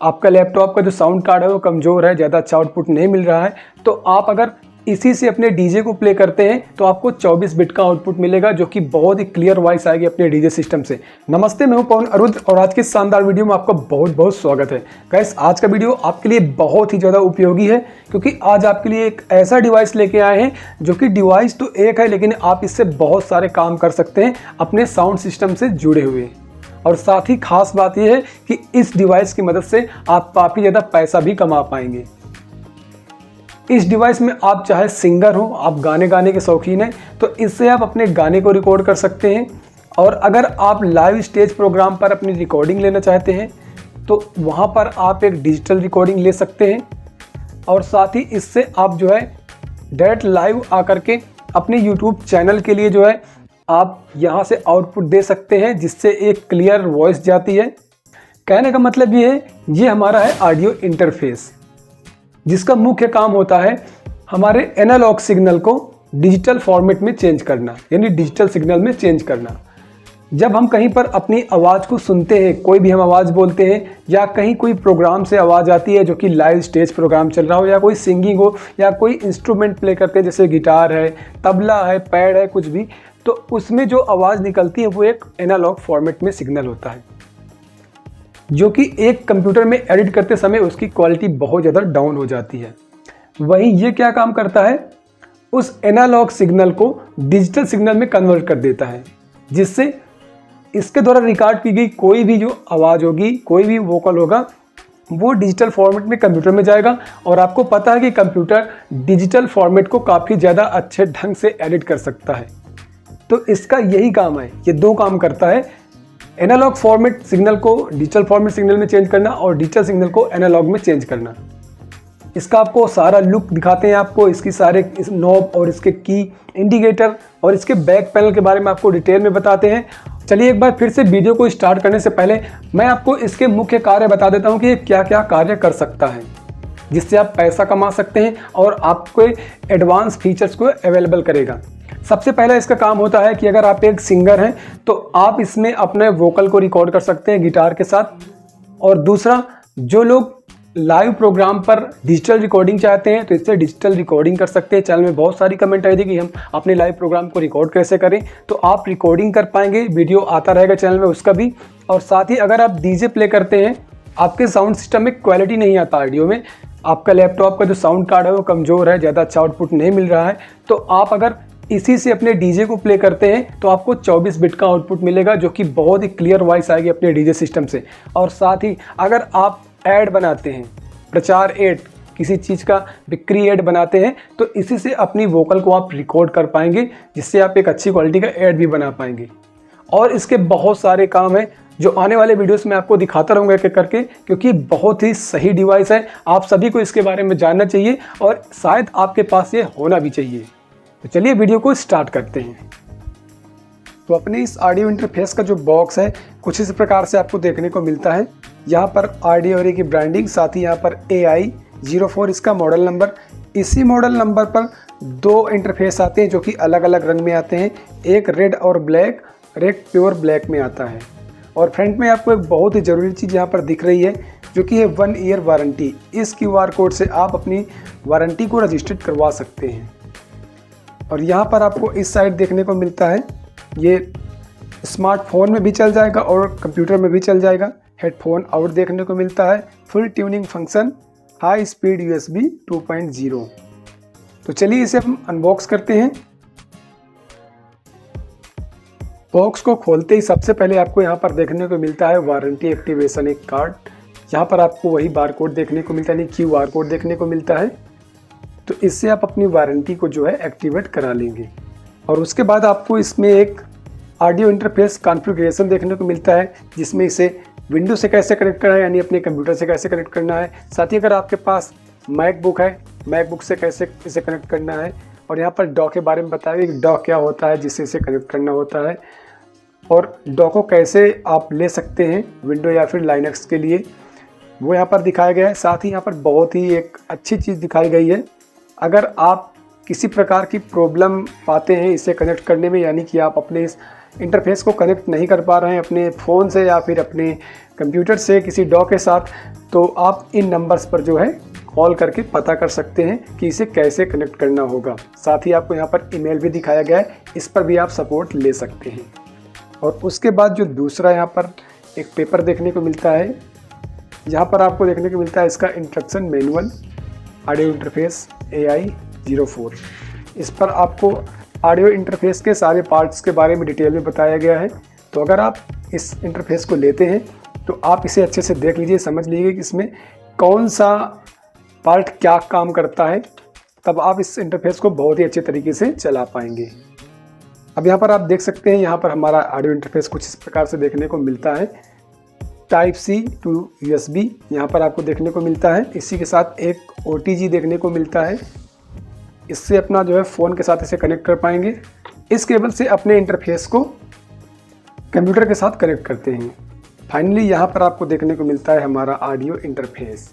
आपका लैपटॉप का जो साउंड कार्ड है वो कमज़ोर है, ज़्यादा अच्छा आउटपुट नहीं मिल रहा है, तो आप अगर इसी से अपने डीजे को प्ले करते हैं तो आपको 24 बिट का आउटपुट मिलेगा, जो कि बहुत ही क्लियर वॉइस आएगी अपने डीजे सिस्टम से। नमस्ते, मैं हूं पवन अरुद्र और आज के शानदार वीडियो में आपका बहुत बहुत स्वागत है। गाइस, आज का वीडियो आपके लिए बहुत ही ज़्यादा उपयोगी है, क्योंकि आज आपके लिए एक ऐसा डिवाइस लेके आए हैं जो कि डिवाइस तो एक है, लेकिन आप इससे बहुत सारे काम कर सकते हैं अपने साउंड सिस्टम से जुड़े हुए। और साथ ही खास बात यह है कि इस डिवाइस की मदद से आप काफ़ी ज़्यादा पैसा भी कमा पाएंगे। इस डिवाइस में आप चाहे सिंगर हो, आप गाने गाने के शौकीन हैं, तो इससे आप अपने गाने को रिकॉर्ड कर सकते हैं। और अगर आप लाइव स्टेज प्रोग्राम पर अपनी रिकॉर्डिंग लेना चाहते हैं तो वहाँ पर आप एक डिजिटल रिकॉर्डिंग ले सकते हैं। और साथ ही इससे आप जो है डायरेक्ट लाइव आकर के अपने यूट्यूब चैनल के लिए जो है आप यहाँ से आउटपुट दे सकते हैं, जिससे एक क्लियर वॉइस जाती है। कहने का मतलब ये है, ये हमारा है ऑडियो इंटरफेस, जिसका मुख्य काम होता है हमारे एनालॉग सिग्नल को डिजिटल फॉर्मेट में चेंज करना, यानी डिजिटल सिग्नल में चेंज करना। जब हम कहीं पर अपनी आवाज़ को सुनते हैं, कोई भी हम आवाज़ बोलते हैं या कहीं कोई प्रोग्राम से आवाज़ आती है जो कि लाइव स्टेज प्रोग्राम चल रहा हो, या कोई सिंगिंग हो, या कोई इंस्ट्रूमेंट प्ले करते हैं जैसे गिटार है, तबला है, पैड है, कुछ भी, तो उसमें जो आवाज़ निकलती है वो एक एनालॉग फॉर्मेट में सिग्नल होता है, जो कि एक कंप्यूटर में एडिट करते समय उसकी क्वालिटी बहुत ज़्यादा डाउन हो जाती है। वहीं ये क्या काम करता है, उस एनालॉग सिग्नल को डिजिटल सिग्नल में कन्वर्ट कर देता है, जिससे इसके द्वारा रिकॉर्ड की गई कोई भी जो आवाज़ होगी, कोई भी वोकल होगा, वो डिजिटल फॉर्मेट में कंप्यूटर में जाएगा। और आपको पता है कि कंप्यूटर डिजिटल फॉर्मेट को काफ़ी ज़्यादा अच्छे ढंग से एडिट कर सकता है, तो इसका यही काम है। ये दो काम करता है, एनालॉग फॉर्मेट सिग्नल को डिजिटल फॉर्मेट सिग्नल में चेंज करना और डिजिटल सिग्नल को एनालॉग में चेंज करना। इसका आपको सारा लुक दिखाते हैं, आपको इसकी सारे इस नॉब और इसके की इंडिकेटर और इसके बैक पैनल के बारे में आपको डिटेल में बताते हैं। चलिए एक बार फिर से वीडियो को स्टार्ट करने से पहले मैं आपको इसके मुख्य कार्य बता देता हूँ कि ये क्या क्या कार्य कर सकता है, जिससे आप पैसा कमा सकते हैं और आपको एडवांस फीचर्स को अवेलेबल करेगा। सबसे पहला इसका काम होता है कि अगर आप एक सिंगर हैं तो आप इसमें अपने वोकल को रिकॉर्ड कर सकते हैं गिटार के साथ। और दूसरा, जो लोग लाइव प्रोग्राम पर डिजिटल रिकॉर्डिंग चाहते हैं तो इससे डिजिटल रिकॉर्डिंग कर सकते हैं। चैनल में बहुत सारी कमेंट आई थी कि हम अपने लाइव प्रोग्राम को रिकॉर्ड कैसे करें, तो आप रिकॉर्डिंग कर पाएंगे, वीडियो आता रहेगा चैनल में उसका भी। और साथ ही अगर आप डीजे प्ले करते हैं, आपके साउंड सिस्टम में क्वालिटी नहीं आता ऑडियो में, आपका लैपटॉप का जो साउंड कार्ड है वो कमज़ोर है, ज़्यादा अच्छा आउटपुट नहीं मिल रहा है, तो आप अगर इसी से अपने डीजे को प्ले करते हैं तो आपको 24 बिट का आउटपुट मिलेगा, जो कि बहुत ही क्लियर वॉइस आएगी अपने डीजे सिस्टम से। और साथ ही अगर आप ऐड बनाते हैं, प्रचार ऐड, किसी चीज़ का बिक्री ऐड बनाते हैं, तो इसी से अपनी वोकल को आप रिकॉर्ड कर पाएंगे, जिससे आप एक अच्छी क्वालिटी का ऐड भी बना पाएंगे। और इसके बहुत सारे काम हैं जो आने वाले वीडियोस में आपको दिखाता रहूँगा एक एक करके, क्योंकि बहुत ही सही डिवाइस है। आप सभी को इसके बारे में जानना चाहिए और शायद आपके पास ये होना भी चाहिए। तो चलिए वीडियो को स्टार्ट करते हैं। तो अपने इस ऑडियो इंटरफेस का जो बॉक्स है कुछ इस प्रकार से आपको देखने को मिलता है। यहाँ पर ऑडियो की ब्रांडिंग, साथ ही यहाँ पर AI04 इसका मॉडल नंबर। इसी मॉडल नंबर पर दो इंटरफेस आते हैं जो कि अलग अलग रंग में आते हैं, एक रेड और ब्लैक और एक प्योर ब्लैक में आता है। और फ्रंट में आपको एक बहुत ही ज़रूरी चीज़ यहाँ पर दिख रही है, जो कि है 1 ईयर वारंटी। इस QR कोड से आप अपनी वारंटी को रजिस्टर्ड करवा सकते हैं। और यहाँ पर आपको इस साइड देखने को मिलता है, ये स्मार्टफोन में भी चल जाएगा और कंप्यूटर में भी चल जाएगा। हेडफोन आउट देखने को मिलता है, full tuning function, high speed USB 2.0। तो चलिए इसे हम अनबॉक्स करते हैं। बॉक्स को खोलते ही सबसे पहले आपको यहाँ पर देखने को मिलता है वारंटी एक्टिवेशन एक कार्ड। यहाँ पर आपको वही बार कोड देखने को मिलता है, यानी QR कोड देखने को मिलता है। तो इससे आप अपनी वारंटी को जो है एक्टिवेट करा लेंगे। और उसके बाद आपको इसमें एक ऑडियो इंटरफेस कॉन्फ़िगरेशन देखने को मिलता है, जिसमें इसे विंडो से कैसे कनेक्ट करना है, यानी अपने कंप्यूटर से कैसे कनेक्ट करना है। साथ ही अगर आपके पास मैकबुक है, मैकबुक से कैसे इसे कनेक्ट करना है। और यहाँ पर डॉ के बारे में बताया कि डॉ क्या होता है, जिससे इसे कनेक्ट करना होता है, और डॉ को कैसे आप ले सकते हैं विंडो या फिर लाइनक्स के लिए, वो यहाँ पर दिखाया गया है। साथ ही यहाँ पर बहुत ही एक अच्छी चीज़ दिखाई गई है, अगर आप किसी प्रकार की प्रॉब्लम पाते हैं इसे कनेक्ट करने में, यानी कि आप अपने इस इंटरफेस को कनेक्ट नहीं कर पा रहे हैं अपने फ़ोन से या फिर अपने कंप्यूटर से किसी डॉक के साथ, तो आप इन नंबर्स पर जो है कॉल करके पता कर सकते हैं कि इसे कैसे कनेक्ट करना होगा। साथ ही आपको यहाँ पर ईमेल भी दिखाया गया है, इस पर भी आप सपोर्ट ले सकते हैं। और उसके बाद जो दूसरा यहाँ पर एक पेपर देखने को मिलता है, यहाँ पर आपको देखने को मिलता है इसका instruction manual audio interface AI04। इस पर आपको ऑडियो इंटरफेस के सारे पार्ट्स के बारे में डिटेल में बताया गया है। तो अगर आप इस इंटरफेस को लेते हैं तो आप इसे अच्छे से देख लीजिए, समझ लीजिए कि इसमें कौन सा पार्ट क्या काम करता है, तब आप इस इंटरफेस को बहुत ही अच्छे तरीके से चला पाएंगे। अब यहाँ पर आप देख सकते हैं, यहाँ पर हमारा ऑडियो इंटरफेस कुछ इस प्रकार से देखने को मिलता है। Type-C to USB यहाँ पर आपको देखने को मिलता है। इसी के साथ एक OTG देखने को मिलता है। इससे अपना जो है फ़ोन के साथ इसे कनेक्ट कर पाएंगे। इस केबल से अपने इंटरफेस को कंप्यूटर के साथ कनेक्ट करते हैं। फाइनली यहाँ पर आपको देखने को मिलता है हमारा ऑडियो इंटरफेस,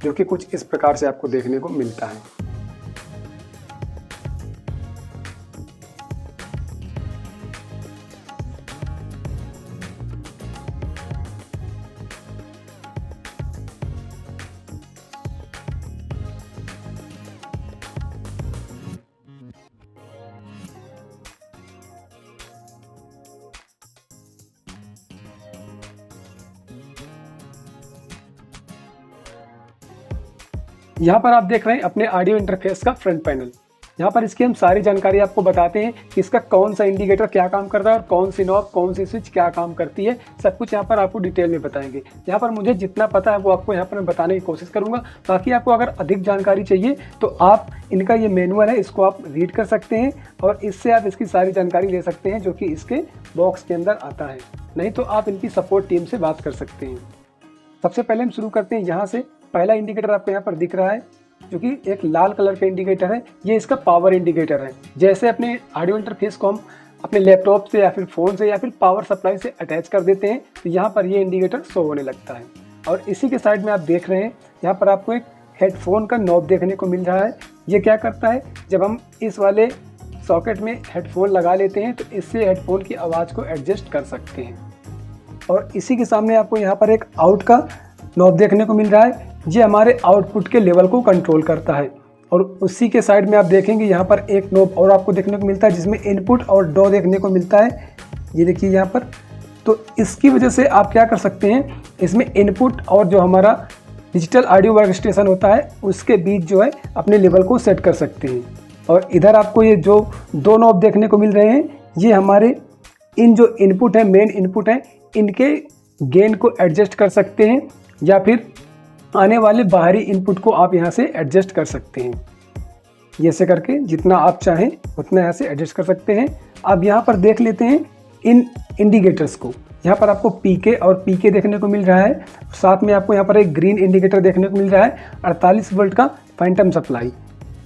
जो कि कुछ इस प्रकार से आपको देखने को मिलता है। यहाँ पर आप देख रहे हैं अपने ऑडियो इंटरफेस का फ्रंट पैनल। यहाँ पर इसकी हम सारी जानकारी आपको बताते हैं कि इसका कौन सा इंडिकेटर क्या काम करता है और कौन सी नॉब, कौन सी स्विच क्या काम करती है, सब कुछ यहाँ पर आपको डिटेल में बताएंगे। यहाँ पर मुझे जितना पता है वो आपको यहाँ पर मैं बताने की कोशिश करूँगा। बाकी आपको अगर अधिक जानकारी चाहिए तो आप इनका ये मैनुअल है, इसको आप रीड कर सकते हैं और इससे आप इसकी सारी जानकारी ले सकते हैं जो कि इसके बॉक्स के अंदर आता है। नहीं तो आप इनकी सपोर्ट टीम से बात कर सकते हैं। सबसे पहले हम शुरू करते हैं यहाँ से। पहला इंडिकेटर आपको यहाँ पर दिख रहा है जो कि एक लाल कलर का इंडिकेटर है, ये इसका पावर इंडिकेटर है। जैसे अपने ऑडियो इंटरफेस को हम अपने लैपटॉप से या फिर फ़ोन से या फिर पावर सप्लाई से अटैच कर देते हैं तो यहाँ पर ये इंडिकेटर शो होने लगता है। और इसी के साइड में आप देख रहे हैं यहाँ पर आपको एक हेडफोन का नॉब देखने को मिल रहा है। ये क्या करता है, जब हम इस वाले सॉकेट में हेडफोन लगा लेते हैं तो इससे हेडफोन की आवाज़ को एडजस्ट कर सकते हैं। और इसी के सामने आपको यहाँ पर एक आउट का नॉब देखने को मिल रहा है, ये हमारे आउटपुट के लेवल को कंट्रोल करता है। और उसी के साइड में आप देखेंगे यहाँ पर एक नॉब और आपको देखने को मिलता है जिसमें इनपुट और डॉ देखने को मिलता है। ये देखिए यहाँ पर, तो इसकी वजह से आप क्या कर सकते हैं, इसमें इनपुट और जो हमारा डिजिटल ऑडियो वर्क स्टेशन होता है उसके बीच जो है अपने लेवल को सेट कर सकते हैं। और इधर आपको ये जो दो नॉब देखने को मिल रहे हैं, ये हमारे इन जो इनपुट है, मेन इनपुट है, इनके गेन को एडजस्ट कर सकते हैं या फिर आने वाले बाहरी इनपुट को आप यहाँ से एडजस्ट कर सकते हैं। ये से करके जितना आप चाहें उतना यहाँ से एडजस्ट कर सकते हैं। अब यहाँ पर देख लेते हैं इन इंडिकेटर्स को। यहाँ पर आपको PK और PK देखने को मिल रहा है, साथ में आपको यहाँ पर एक ग्रीन इंडिकेटर देखने को मिल रहा है, 48 वोल्ट का फैंटम सप्लाई।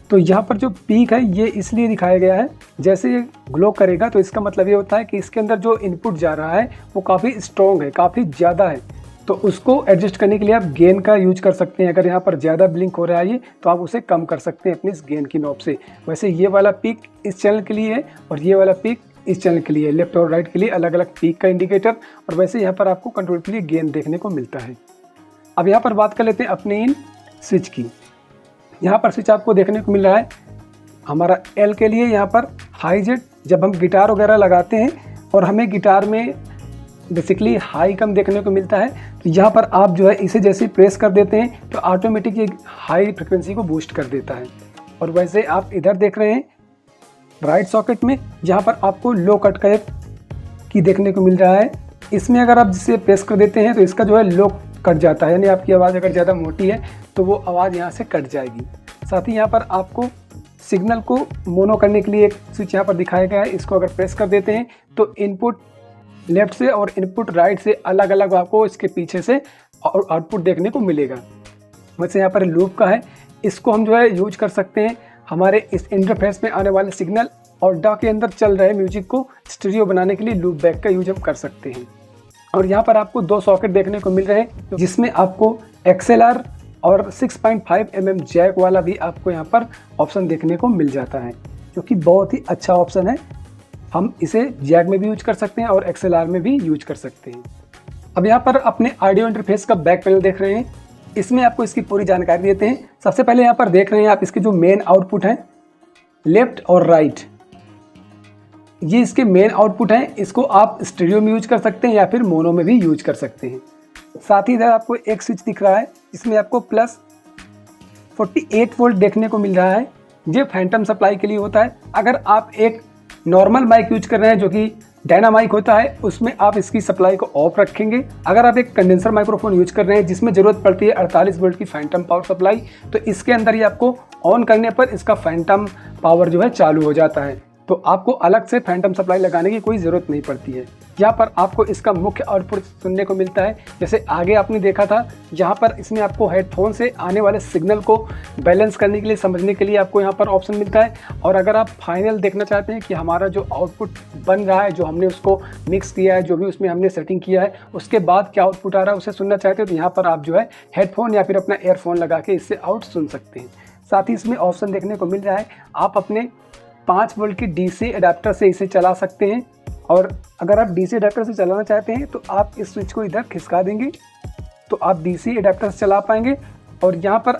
तो यहाँ पर जो पीक है ये इसलिए दिखाया गया है, जैसे ये ग्लो करेगा तो इसका मतलब ये होता है कि इसके अंदर जो इनपुट जा रहा है वो काफ़ी स्ट्रॉन्ग है, काफ़ी ज़्यादा है। तो उसको एडजस्ट करने के लिए आप गेन का यूज कर सकते हैं। अगर यहाँ पर ज़्यादा ब्लिंक हो रहा है ये, तो आप उसे कम कर सकते हैं अपनी इस गेन की नॉब से। वैसे ये वाला पीक इस चैनल के लिए है और ये वाला पीक इस चैनल के लिए, लेफ्ट और राइट के लिए अलग अलग पीक का इंडिकेटर। और वैसे यहाँ पर आपको कंट्रोल के लिए गेन देखने को मिलता है। अब यहाँ पर बात कर लेते हैं अपने इन स्विच की। यहाँ पर स्विच आपको देखने को मिल रहा है हमारा L के लिए, यहाँ पर हाई जेड। जब हम गिटार वगैरह लगाते हैं और हमें गिटार में बेसिकली हाई कम देखने को मिलता है, तो यहाँ पर आप जो है इसे जैसे प्रेस कर देते हैं तो ऑटोमेटिक ये हाई फ्रिक्वेंसी को बूस्ट कर देता है। और वैसे आप इधर देख रहे हैं राइट सॉकेट में, जहाँ पर आपको लो कट का एक की देखने को मिल रहा है। इसमें अगर आप जिसे प्रेस कर देते हैं तो इसका जो है लो कट जाता है, यानी आपकी आवाज़ अगर ज़्यादा मोटी है तो वो आवाज़ यहाँ से कट जाएगी। साथ ही यहाँ पर आपको सिग्नल को मोनो करने के लिए एक स्विच यहाँ पर दिखाया गया है। इसको अगर प्रेस कर देते हैं तो इनपुट लेफ्ट से और इनपुट राइट से अलग अलग आपको इसके पीछे से आउटपुट देखने को मिलेगा। वैसे यहाँ पर लूप का है, इसको हम जो है यूज कर सकते हैं हमारे इस इंटरफेस में आने वाले सिग्नल और डा के अंदर चल रहे म्यूजिक को स्टीरियो बनाने के लिए लूप बैक का यूज हम कर सकते हैं। और यहाँ पर आपको दो सॉकेट देखने को मिल रहे हैं, जिसमें आपको XLR और 6.5 mm जैक वाला भी आपको यहाँ पर ऑप्शन देखने को मिल जाता है, जो कि बहुत ही अच्छा ऑप्शन है। हम इसे जैक में भी यूज कर सकते हैं और XLR में भी यूज कर सकते हैं। अब यहाँ पर अपने ऑडियो इंटरफेस का बैक पैनल देख रहे हैं, इसमें आपको इसकी पूरी जानकारी देते हैं। सबसे पहले यहाँ पर देख रहे हैं आप इसके जो मेन आउटपुट हैं, लेफ्ट और राइट, ये इसके मेन आउटपुट हैं। इसको आप स्टीरियो में यूज कर सकते हैं या फिर मोनो में भी यूज कर सकते हैं। साथ ही इधर आपको एक स्विच दिख रहा है, इसमें आपको प्लस 48 वोल्ट देखने को मिल रहा है। ये फैंटम सप्लाई के लिए होता है। अगर आप एक नॉर्मल माइक यूज कर रहे हैं जो कि डायनामाइक होता है, उसमें आप इसकी सप्लाई को ऑफ रखेंगे। अगर आप एक कंडेंसर माइक्रोफोन यूज कर रहे हैं जिसमें ज़रूरत पड़ती है 48 वोल्ट की फैंटम पावर सप्लाई, तो इसके अंदर ही आपको ऑन करने पर इसका फैंटम पावर जो है चालू हो जाता है। तो आपको अलग से फैंटम सप्लाई लगाने की कोई ज़रूरत नहीं पड़ती है। यहाँ पर आपको इसका मुख्य आउटपुट सुनने को मिलता है। जैसे आगे आपने देखा था, यहाँ पर इसमें आपको हेडफोन से आने वाले सिग्नल को बैलेंस करने के लिए, समझने के लिए आपको यहाँ पर ऑप्शन मिलता है। और अगर आप फाइनल देखना चाहते हैं कि हमारा जो आउटपुट बन रहा है, जो हमने उसको मिक्स किया है, जो भी उसमें हमने सेटिंग किया है, उसके बाद क्या आउटपुट आ रहा है उसे सुनना चाहते हो, तो यहाँ पर आप जो है हेडफोन या फिर अपना एयरफोन लगा के इससे आउट सुन सकते हैं। साथ ही इसमें ऑप्शन देखने को मिल रहा है, आप अपने 5 वोल्ट की DC अडेप्टर से इसे चला सकते हैं। और अगर आप DC अडेप्टर से चलाना चाहते हैं तो आप इस स्विच को इधर खिसका देंगे तो आप DC अडेप्टर से चला पाएंगे। और यहाँ पर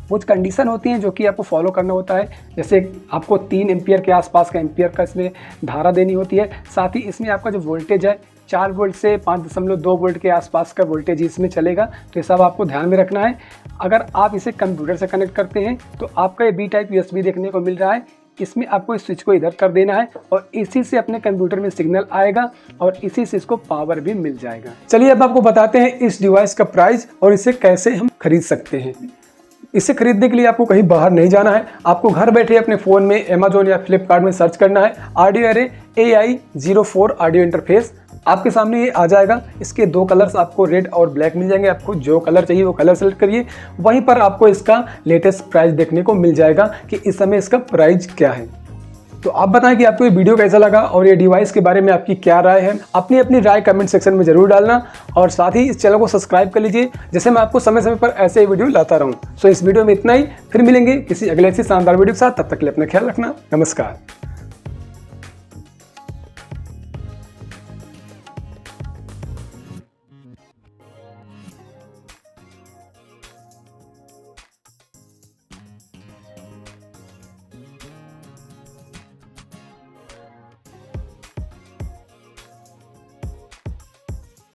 कुछ कंडीशन होती हैं जो कि आपको फॉलो करना होता है। जैसे आपको 3 एम्पियर के आसपास का एम्पियर का इसमें धारा देनी होती है। साथ ही इसमें आपका जो वोल्टेज है 4 वोल्ट से 5.2 वोल्ट के आसपास का वोल्टेज इसमें चलेगा। तो ये सब आपको ध्यान में रखना है। अगर आप इसे कंप्यूटर से कनेक्ट करते हैं तो आपका ये B टाइप USB देखने को मिल रहा है। इसमें आपको इस स्विच को इधर कर देना है और इसी से अपने कंप्यूटर में सिग्नल आएगा और इसी से इसको पावर भी मिल जाएगा। चलिए अब आपको बताते हैं इस डिवाइस का प्राइस और इसे कैसे हम खरीद सकते हैं। इसे खरीदने के लिए आपको कहीं बाहर नहीं जाना है। आपको घर बैठे अपने फ़ोन में अमेजोन या फ्लिपकार्ट में सर्च करना है ऑडियो अरे AI04 ऑडियो इंटरफेस। आपके सामने ये आ जाएगा। इसके 2 कलर्स आपको रेड और ब्लैक मिल जाएंगे। आपको जो कलर चाहिए वो कलर सेलेक्ट करिए। वहीं पर आपको इसका लेटेस्ट प्राइस देखने को मिल जाएगा कि इस समय इसका प्राइस क्या है। तो आप बताएं कि आपको ये वीडियो कैसा लगा और ये डिवाइस के बारे में आपकी क्या राय है। अपनी राय कमेंट सेक्शन में जरूर डालना और साथ ही इस चैनल को सब्सक्राइब कर लीजिए, जैसे मैं आपको समय समय पर ऐसे ही वीडियो लाता रहूं। सो इस वीडियो में इतना ही, फिर मिलेंगे किसी अगले से शानदार वीडियो के साथ। तब तक के लिए अपना ख्याल रखना। नमस्कार।